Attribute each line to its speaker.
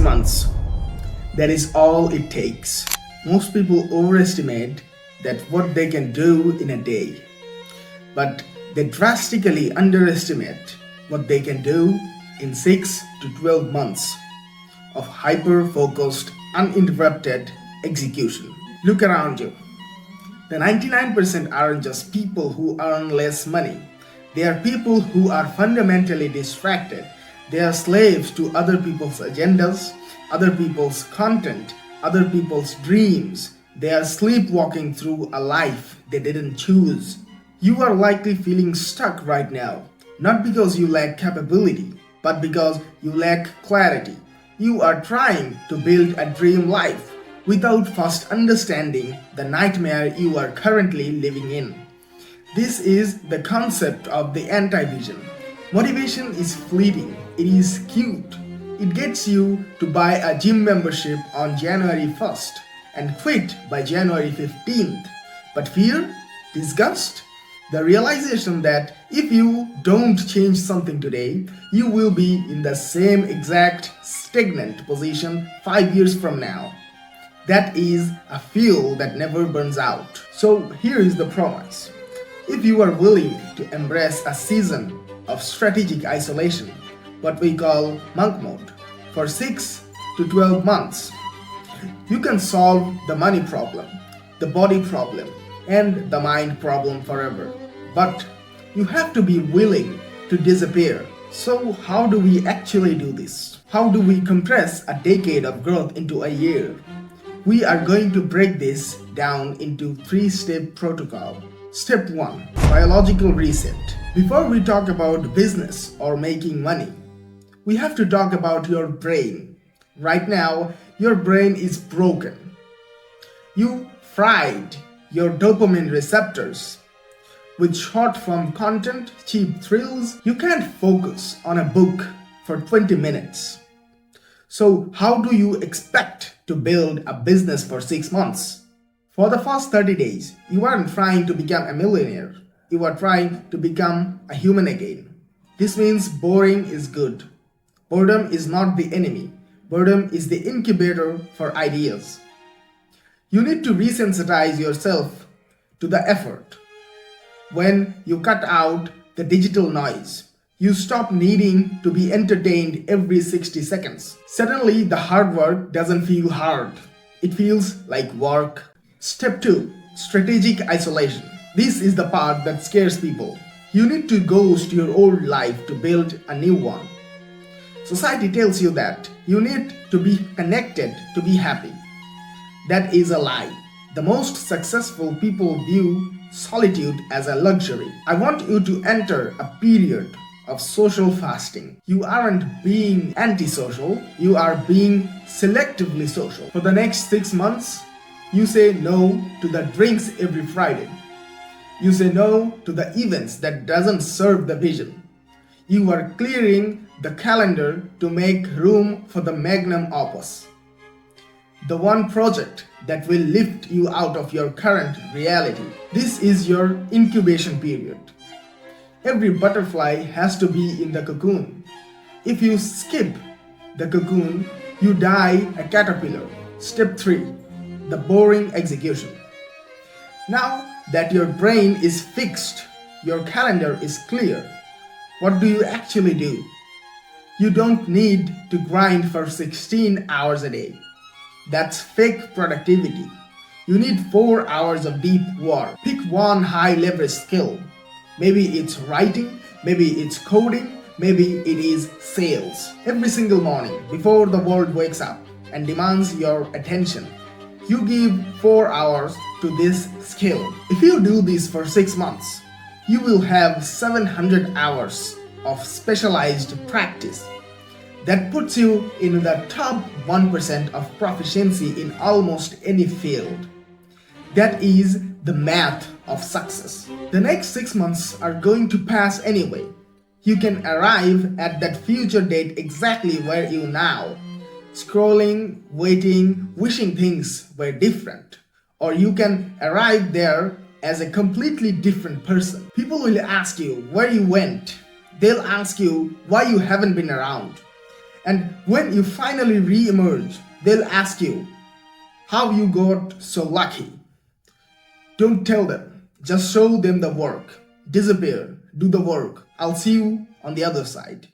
Speaker 1: months. That is all it takes. Most people overestimate that what they can do in a day, but they drastically underestimate what they can do in 6 to 12 months of hyper-focused, uninterrupted execution. Look around you. The 99% aren't just people who earn less money. They are people who are fundamentally distracted. They are slaves to other people's agendas, other people's content, other people's dreams. They are sleepwalking through a life they didn't choose. You are likely feeling stuck right now, not because you lack capability, but because you lack clarity. You are trying to build a dream life without first understanding the nightmare you are currently living in. This is the concept of the anti-vision. Motivation is fleeting. It is cute. It gets you to buy a gym membership on January 1st and quit by January 15th. But fear, disgust, the realization that if you don't change something today, you will be in the same exact stagnant position 5 years from now. That is a fuel that never burns out. So here is the promise. If you are willing to embrace a season of strategic isolation, what we call monk mode, for 6 to 12 months, you can solve the money problem, the body problem, and the mind problem forever. But you have to be willing to disappear. So how do we actually do this? How do we compress a decade of growth into a year? We are going to break this down into 3-step protocol. Step 1. Biological reset. Before we talk about business or making money, we have to talk about your brain. Right now, your brain is broken. You fried your dopamine receptors with short-form content, cheap thrills. You can't focus on a book for 20 minutes. So how do you expect to build a business for 6 months? For the first 30 days, you aren't trying to become a millionaire. You are trying to become a human again. This means boring is good. Boredom is not the enemy. Boredom is the incubator for ideas. You need to resensitize yourself to the effort. When you cut out the digital noise, you stop needing to be entertained every 60 seconds. Suddenly, the hard work doesn't feel hard. It feels like work. Step 2. Strategic isolation. This is the part that scares people. You need to ghost your old life to build a new one. Society tells you that you need to be connected to be happy. That is a lie. The most successful people view solitude as a luxury. I want you to enter a period of social fasting. You aren't being antisocial, you are being selectively social. For the next 6 months, you say no to the drinks every Friday. You say no to the events that doesn't serve the vision. You are clearing the calendar to make room for the Magnum Opus, the one project that will lift you out of your current reality. This is your incubation period. Every butterfly has to be in the cocoon. If you skip the cocoon, you die a caterpillar. Step 3. The boring execution. Now that your brain is fixed, your calendar is clear, what do you actually do? You don't need to grind for 16 hours a day. That's fake productivity. You need 4 hours of deep work. Pick one high leverage skill. Maybe it's writing, maybe it's coding, maybe it is sales. Every single morning before the world wakes up and demands your attention, you give 4 hours to this skill. If you do this for 6 months, you will have 700 hours of specialized practice. That puts you in the top 1% of proficiency in almost any field. That is the math of success. The next 6 months are going to pass anyway. You can arrive at that future date exactly where you now. Scrolling, waiting, wishing things were different. Or you can arrive there as a completely different person. People will ask you where you went. They'll ask you why you haven't been around. And when you finally re-emerge, they'll ask you how you got so lucky. Don't tell them, just show them the work. Disappear, do the work. I'll see you on the other side.